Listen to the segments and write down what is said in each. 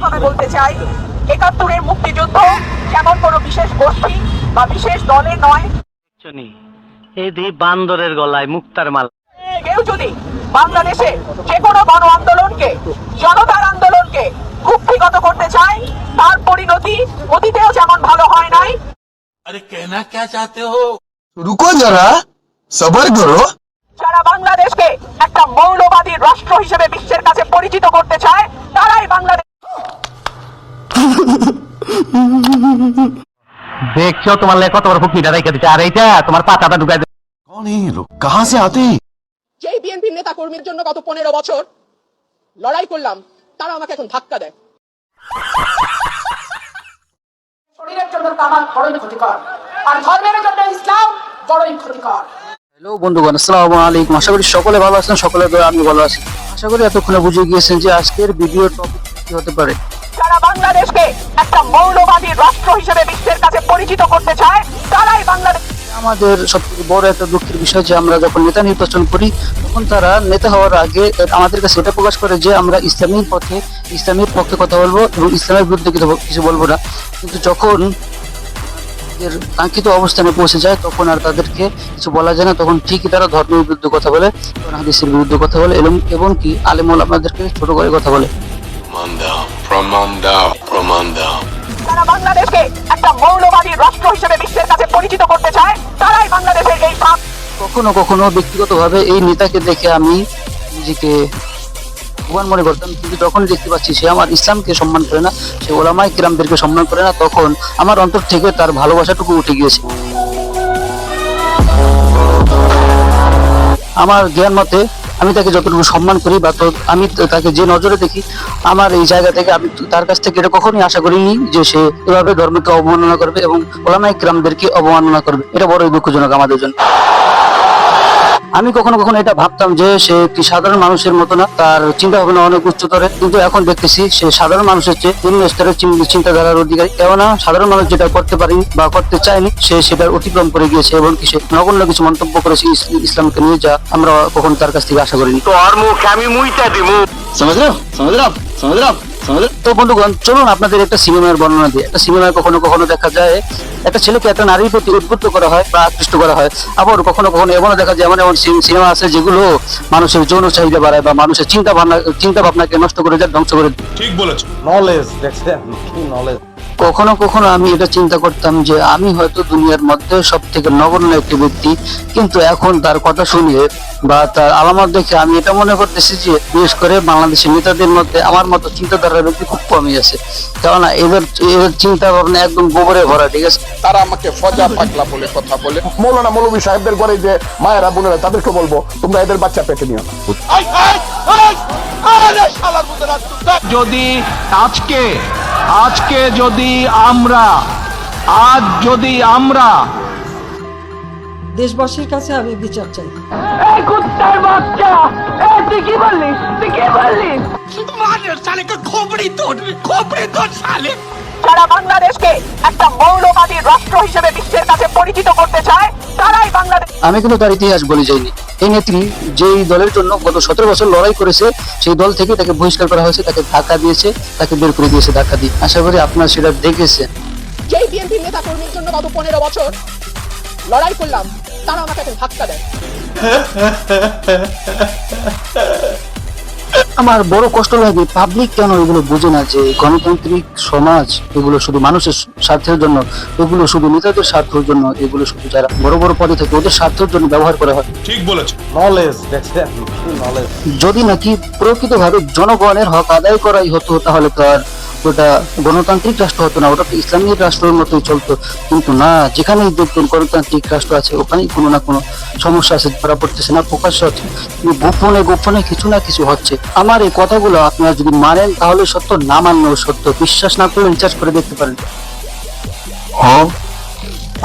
ভাবে বলতে চাই, ৭১-এর মুক্তিযুদ্ধ যেমন কোনো বিশেষ গোষ্ঠী বা বিশেষ দলে নয়। বান্দরের গলায় মুক্তার মালা। কেউ যদি বাংলাদেশে যে কোনো গণ আন্দোলনকে, জনতার আন্দোলনকে কুক্ষিগত করতে চায়, তার পরিণতি অতীতেও যেমন ভালো হয় নাই। अरे कहना क्या चाहते हो? रुको जरा सबर करो। যারা বাংলাদেশকে একটা মৌলবাদী রাষ্ট্র হিসেবে বিশ্বের কাছে পরিচিত করতে চায়, তারাই বাংলাদেশ। দেখছো তোমার লেখা কত বড় ফুকনিটা রেখে দিচ্ছে, আর এইটা তোমার পাতাটা ঢুকাই। कौन है ये लोग, कहाँ से आते हैं? যেই বিএনপির নেতা কর্মীর জন্য গত 15 বছর লড়াই করলাম, তারা আমাকে এখন ধাক্কা দেয়। শরীরের জন্য তামাক বড়ই ক্ষতিকর, আর ধর্মের জন্য ইসলাম বড়ই ক্ষতিকর। হ্যালো বন্ধুগণ, আসসালামু আলাইকুম। আশা করি সকলে ভালো আছেন, সকলের দয়া আমি ভালো আছি। আশা করি এতক্ষণে বুঝে গিয়েছেন যে আজকের ভিডিও টপিক কি হতে পারে। যারা বাংলাদেশকে একটা মৌলবাদী রাষ্ট্র হিসেবে বিশ্বের কাছে পরিচিত করতে চায়, তারাই বাংলাদেশ। আমাদের সবথেকে বড় একটা দুঃখের বিষয় যে আমরা যখন নেতা নির্বাচন করি, তখন তারা নেতা হওয়ার আগে আমাদের কাছে এটা প্রকাশ করে যে আমরা ইসলামের পথে, ইসলামের পক্ষে কথা বলবো এবং ইসলামের বিরুদ্ধে কিছু বলবো না। কিন্তু যখন এর কাঙ্ক্ষিত অবস্থানে পৌঁছে যায়, তখন আর তাদেরকে কিছু বলা যায় না। তখন ঠিকই তারা ধর্মের বিরুদ্ধে কথা বলে, তখন হাদিসের বিরুদ্ধে কথা বলে এবং কি আলেম ওলামাদেরকে ছোট করে কথা বলে। যারা বাংলাদেশকে একটা মৌলবাদী রাষ্ট্র হিসেবে বিশ্বের কাছে পরিচিত করতে চায়, তারাই বাংলাদেশের এই পাপ। কখনো কখনো ব্যক্তিগতভাবে এই নেতাকে দেখে আমি নিজেকে ভগবান মনে করতাম, কিন্তু যখন দেখতে পাচ্ছি সে আমার ইসলামকে সম্মান করে না, সে ওলামায়ে কিরামদেরকে সম্মান করে না, তখন আমার অন্তর থেকে তার ভালোবাসাটুকু উঠে গিয়েছে। আমার জ্ঞান মতে আমি তাকে যতটুকু সম্মান করি বা আমি তাকে যে নজরে দেখি, আমার এই জায়গা থেকে আমি তার কাছ থেকে এটা কখনোই আশা করিনি যে সে এভাবে ধর্মকে অবমাননা করবে এবং ওলামায়ে কিরামদেরকে অবমাননা করবে। এটা বড়ই দুঃখজনক আমাদের জন্য। আমি কখনো কখনো এটা ভাবতাম যে সে একটি সাধারণ মানুষের মতো না, তার চিন্তা ভাবনা অনেক উচ্চতরের, কিন্তু এখন দেখতেছি সে সাধারণ মানুষের চেয়ে নিম্ন স্তরের চিন্তাধারার অধিকারী। কেননা সাধারণ মানুষ যেটা করতে পারেনি বা করতে চায়নি, সে সেটার অতিক্রম করে গিয়েছে এবং সে নগণ্য কিছু মন্তব্য করেছে ইসলামকে নিয়ে, যা আমরা কখনো তার কাছ থেকে আশা করিনি। তোর মুখ আমি মুইটা দিমু। समझ रहे हो, समझ रहे हो, समझ रहे हो, समझ रहे हो? তো বন্ধুগণ, চলুন আপনাদের একটা সিনেমার বর্ণনা দিই। একটা সিনেমায় কখনো কখনো দেখা যায় একটা ছেলেকে একটা নারীর প্রতি উদ্বুদ্ধ করা হয় বা আকৃষ্ট করা হয়। আবার কখনো কখনো এমনও দেখা যায়, এমন এমন সিনেমা আছে যেগুলো মানুষের যৌন চাহিদা বাড়ায় বা মানুষের চিন্তা ভাবনাকে নষ্ট করে যায়, ধ্বংস করে দেয়। ठीक बोलेছো। নলেজ দেখছেন কি নলেজ। কখনো কখনো আমি এটা চিন্তা করতাম যে আমি হয়তো দুনিয়ার মধ্যে সব থেকে নগণ্য একটি ব্যক্তি, কিন্তু এখন তার কথা শুনে বা তার আলামত দেখে আমি এটা মনে করতেছি যে বিশেষ করে বাংলাদেশের নেতাদের মধ্যে আমার মতো চিন্তাধারার ব্যক্তি খুব কমই আছে। কেননা এদের চিন্তা ভাবনা একদম গোবরে ভরা, ঠিক আছে। তারা আমাকে ফজা পাগলা বলে কথা বলে। মৌলানা মৌলভী সাহেবদের ঘরে যে মায়েরা বোনেরা, তাদেরকে বলবো তোমরা এদের বাচ্চা পেটে নিও না। যদি আজকে যদি আমরা দেশবাসীর কাছে আমি বিচার চাই। এই কুত্তার বাচ্চা, তুই কি বললি? তুই কি বললি? যারা বাংলাদেশকে একটা মৌলবাদী রাষ্ট্র হিসেবে বিশ্বের কাছে পরিচিত করতে চায়, তারাই বাংলাদেশ। আমি কিন্তু তার ইতিহাস বলে যাইনি। এই নেত্রী যেই দলের জন্য গত 17 বছর লড়াই করেছে, সেই দল থেকে তাকে বহিষ্কার করা হয়েছে, তাকে ধাক্কা দিয়েছে, তাকে বের করে দিয়েছে ধাক্কা দিয়ে। আশা করি আপনারা সেটা দেখেছেন। যেই বিএনপির নেতা কর্মীর জন্য গত 15 বছর লড়াই করলাম, তারা আমাকে এখন ধাক্কা দেয়। আমার বড় কষ্ট লাগে, পাবলিক কেন এগুলো বোঝে না যে গণতান্ত্রিক সমাজ এগুলো শুধু মানুষের স্বার্থের জন্য, এগুলো শুধু নেতাদের স্বার্থের জন্য, এগুলো শুধু যারা বড় বড় পদে থাকে ওদের স্বার্থের জন্য ব্যবহার করা হয়। ठीक बोलेছো। নলেজ দেখছেন কি নলেজ। যদি নাকি প্রকৃতভাবে জনগণের হক আদায় করাই হতো, তাহলে তো আর ওটা গণতান্ত্রিক রাষ্ট্র হতো না, ওটা তো ইসলামিক রাষ্ট্রের মতোই চলতো। কিন্তু না, যেখানেই দেখবেন গণতান্ত্রিক রাষ্ট্র আছে, ওখানেই কোনো না কোনো সমস্যা আছে, ধরা পড়তেছে না, প্রকাশ্য হচ্ছে, গোপনে গোপনে কিছু না কিছু হচ্ছে। আমার এই কথাগুলো আপনারা যদি মানেন তাহলে সত্য, না মানলেও সত্য। বিশ্বাস না করলে রিচার্জ করে দেখতে পারেন।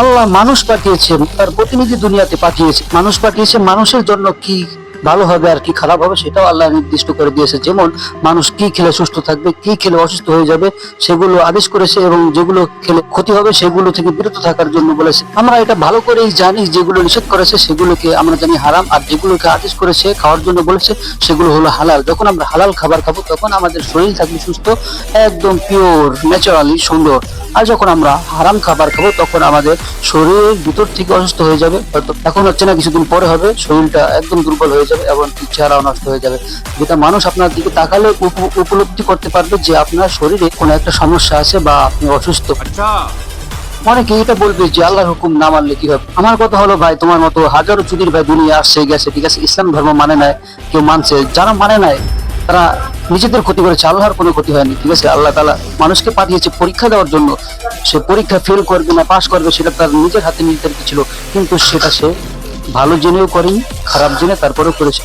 আল্লাহ মানুষ পাঠিয়েছেন, তার প্রতিনিধি দুনিয়াতে পাঠিয়েছে। মানুষ পাঠিয়েছে মানুষের জন্য কি ভালো হবে আর কি খারাপ হবে সেটাও আল্লাহ নির্দিষ্ট করে দিয়েছে। যেমন মানুষ কি খেলে সুস্থ থাকবে, কি খেলে অসুস্থ হয়ে যাবে সেগুলো আদেশ করেছে, এবং যেগুলো খেলে ক্ষতি হবে সেগুলো থেকে বিরত থাকার জন্য বলেছে। আমরা এটা ভালো করেই জানি, যেগুলো নিষেধ করেছে সেগুলোকে আমরা জানি হারাম, আর যেগুলোকে আদেশ করেছে খাওয়ার জন্য বলেছে সেগুলো হলো হালাল। যখন আমরা হালাল খাবার খাবো তখন আমাদের শরীর থাকবে সুস্থ, একদম পিওর ন্যাচারালি সুন্দর। আর যখন আমরা হারাম খাবার খাবো তখন আমাদের শরীরের ভিতর থেকে অসুস্থ হয়ে যাবে, হয়তো এখন হচ্ছে না কিছুদিন পরে হবে, শরীরটা একদম দুর্বল হয়ে যাবে এবং চেহারাও নষ্ট হয়ে যাবে। যেটা মানুষ আপনার দিকে তাকালে উপলব্ধি করতে পারবে যে আপনার শরীরে কোনো একটা সমস্যা আছে বা আপনি অসুস্থ। অনেকে এটা বলবে যে আল্লাহর হুকুম না মানলে কি হবে। আমার কথা হলো ভাই, তোমার মতো হাজারো চুদির ভাই দুনিয়া আসছে গেছে, ঠিক আছে, ইসলাম ধর্ম মানে নাই, কেউ মানছে, যারা মানে নাই তারা নিজেদের ক্ষতি করেছে, আল্লাহর কোনো ক্ষতি হয়নি, ঠিক আছে। আল্লাহ তাআলা মানুষকে পাঠিয়েছে পরীক্ষা দেওয়ার জন্য, সে পরীক্ষা ফেল করবে না পাশ করবে সেটা তার নিজের হাতে নির্ধারিত ছিল, কিন্তু সেটা সে ভালো জেনেও করেনি, খারাপ জেনে তারপরেও করেছে।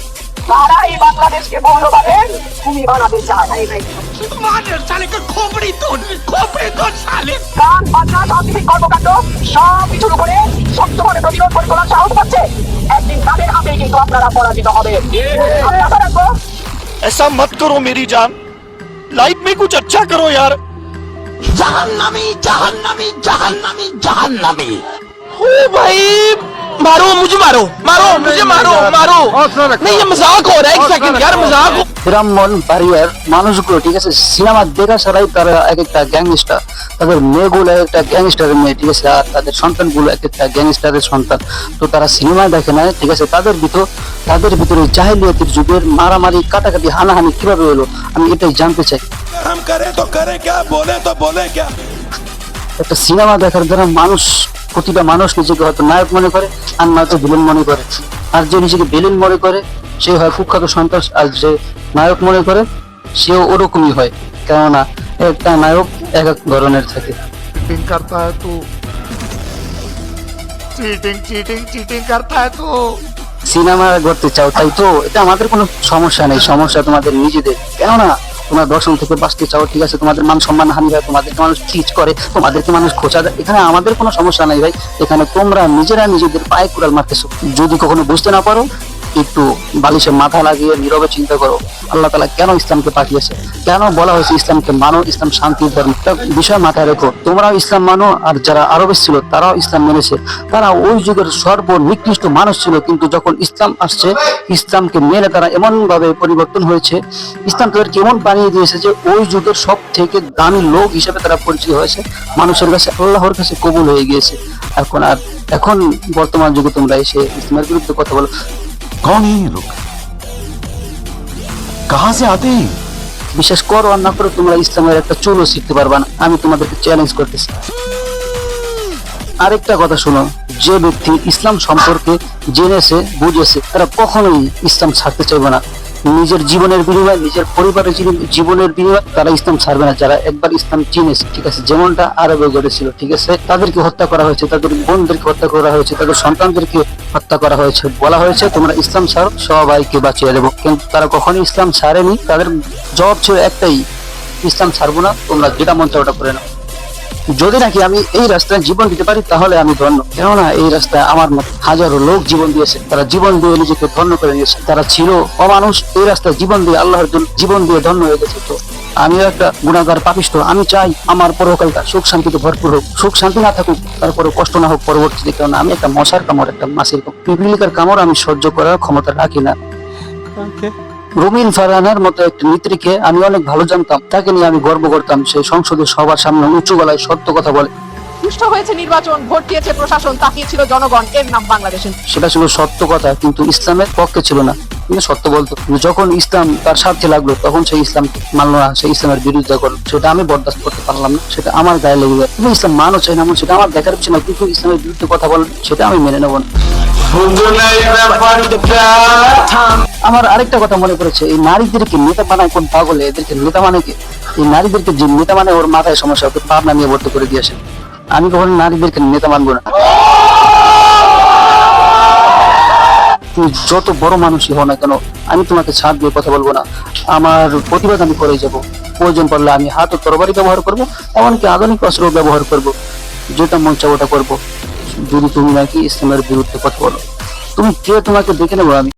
তারা এই বাংলাদেশকে মৌলবাদে ভূমি বানাতে চায়। গান বাজনা সাংস্কৃতিক কর্মকাণ্ড সব কিছুর উপরে শক্তভাবে প্রতিরোধ করে তোলার সাহস পাচ্ছে, একদিন তাদের হাতে কিন্তু আপনারা পরাজিত হবে। আমি আশা রাখবো ऐसा मत करो मेरी जान, लाइफ में कुछ अच्छा करो यार। जहन्नमी जहन्नमी जहन्नमी जहन्नमी। ओ भाई मारो मुझे, मारो मारो मुझे, मारो मारो। नहीं ये मजाक हो रहा है, एक सेकंड यार, मजाक हो। ব্রাহ্মণ বাড়িয়ার মানুষগুলো, ঠিক আছে, সিনেমা দেখা ছাড়াই তারা এক একটা গ্যাংস্টার, তাদের মেয়েগুলো এক একটা গ্যাংস্টারের মেয়ে, ঠিক আছে, আর তাদের সন্তানগুলো এক একটা গ্যাংস্টারের সন্তান। তো তারা সিনেমা দেখে না, ঠিক আছে, তাদের ভিতরে জাহেলিয়াতের যুগের মারামারি কাটাকাটি হানাহানি কিভাবে হলো আমি এটাই জানতে চাই। हम करे तो करे क्या, बोले तो बोले क्या। একটা সিনেমা দেখার দ্বারা প্রতিটা মানুষ নিজেকে হয়তো নায়ক মনে করে আর নয়তো ভিলেন মনে করে, আর যে নিজেকে ভিলেন মনে করে সে হয় কুখ্যাত সন্ত্রাস, আর যে নায়ক মনে করে সেও ওরকমই হয়, কেননা একটা নায়ক এক এক ধরনের থাকে। चीटिंग करता है तू, चीटिंग चीटिंग चीटिंग करता है तू। সিনেমা করতে চাও তাই তো, এটা আমাদের কোনো সমস্যা নেই, সমস্যা তোমাদের নিজেদের, কেননা তোমরা দর্শন থেকে বাঁচতে চাও, ঠিক আছে, তোমাদের মান সম্মান হানি হয়, তোমাদেরকে মানুষ চিজ করে, তোমাদেরকে মানুষ খোঁচা দেয়, এখানে আমাদের কোনো সমস্যা নেই ভাই, এখানে তোমরা নিজেরা নিজেদের পায়ে কুড়াল মারতেছো। যদি কখনো বুঝতে না পারো একটু বালিশে মাথা লাগিয়ে নীরবে চিন্তা করো, আল্লাহ তাআলা কেন ইসলামকে পাঠিয়েছে, কেন বলা হয়েছে ইসলামকে মানো, ইসলাম শান্তির ধর্ম। একটা বিষয় মাথায় রেখো, তোমরাও ইসলাম মানো, আর যারা আরবে ছিল তারাও ইসলাম মেনেছে, তারা ওই যুগের সর্বনিকৃষ্ট মানুষ ছিল, কিন্তু যখন ইসলাম আসছে ইসলামকে মেনে তারা এমন ভাবে পরিবর্তন হয়েছে, ইসলাম তাদেরকে এমন বানিয়ে দিয়েছে যে ওই যুগের সব থেকে দামি লোক হিসেবে তারা পরিচিত হয়েছে, মানুষের কাছে আল্লাহর কাছে কবুল হয়ে গিয়েছে। এখন বর্তমান যুগে তোমরা এসে ইসলামের বিরুদ্ধে কথা বলো। कौन है ये लोग, कहां से आते हैं? বিশ্বাস করো আর না করো তোমরা ইসলামের একটা চুলও শিখতে পারবা না, আমি তোমাদেরকে চ্যালেঞ্জ করতেছি। আরেকটা কথা শোনো, যে ব্যক্তি ইসলাম সম্পর্কে জেনেছে বুঝেছে তারা কখনোই ইসলাম ছাড়তে চাইবে না, নিজের জীবনের বিনিময়ে, নিজের পরিবারের জীবনের বিনিময়ে তারা ইসলাম ছাড়বে না, যারা একবার ইসলাম চিনেছে, ঠিক আছে। যেমনটা আরবে ঘটেছিল, ঠিক আছে, তাদেরকে হত্যা করা হয়েছে, তাদের বোনদেরকে হত্যা করা হয়েছে, তাদের সন্তানদেরকে হত্যা করা হয়েছে, বলা হয়েছে তোমরা ইসলাম ছাড়ো সবাইকে বাঁচিয়ে দেবো, কিন্তু তারা কখনোই ইসলাম ছাড়েনি। তাদের জবাব ছিল একটাই, ইসলাম ছাড়বো না, তোমরা যেটা মন চায় ওটা করে নাও। যদি নাকি আমি এই রাস্তায় জীবন দিতে পারি তাহলে আমি ধন্য, কেননা এই রাস্তায় আমার মতো হাজারো লোক জীবন দিয়েছে, তারা জীবন দিয়ে নিজেকে ধন্য করে নিয়েছে, তারা ছিল অমানুষ, এই রাস্তায় জীবন দিয়ে আল্লাহর জন্য জীবন দিয়ে ধন্য হয়ে গেছে। তো আমিও একটা গুণাগার পাপিষ্ঠ, আমি চাই আমার পরকালটা সুখ শান্তিতে ভরপুর হোক, সুখ শান্তি না থাকুক তারপরে কষ্ট না হোক পরবর্তীতে, কেননা আমি একটা মশার কামড়, একটা মাছের পিপিলিকার কামড় আমি সহ্য করার ক্ষমতা রাখি না। রুমিন ফারহানার মতো একটা নেত্রীকে আমি অনেক ভালো জানতাম, তাকে নিয়ে আমি গর্ব করতাম, সেই সংসদে সবার সামনে উঁচু গলায় সত্য কথা বলে। সুষ্ঠু হয়েছে নির্বাচন, ভোট দিয়েছে প্রশাসন, তাকিয়েছিল জনগণ, এর নাম বাংলাদেশের। সেটা ছিল সত্য কথা, কিন্তু ইসলামের পক্ষে ছিল না, কিন্তু সত্য বলতো। যখন ইসলাম তার স্বার্থে লাগলো তখন সেই ইসলাম মানলো না, সেই ইসলামের বিরোধিতা করলো, সেটা আমি বরদাস্ত করতে পারলাম না, সেটা আমার গায়ে লেগে যায়। তুমি ইসলাম মানো চাই না সেটা আমার দেখার বিষয় না, কিন্তু ইসলামের বিরুদ্ধে কথা বল সেটা আমি মেনে নেব না। আমার আরেকটা কথা মনে পড়েছে, এই নারীদেরকে নেতা বানায় কোন পাগলে, এদেরকে নেতা মানে কি? এই নারীদেরকে যে নেতা মানে ওর মাথায় সমস্যা, ওকে পাবনা নিয়ে ভর্তি করে দিয়েছে। আমি কখনো নারীদেরকে নেতা মানবো না। তুমি যত বড় মানুষই হও না কেন, আমি তোমাকে ছাড় দিয়ে কথা বলবো না, আমার প্রতিবাদ আমি করে যাব, প্রয়োজন পড়লে আমি হাত ও তরবারি ব্যবহার করবো, এমনকি আধুনিক অস্ত্র ব্যবহার করবো, যেটা মন চায় ওটা করবো, যদি তুমি নাকি ইসলামের বিরুদ্ধে কথা বলো। তুমি কে, তোমাকে দেখে নেবো আমি।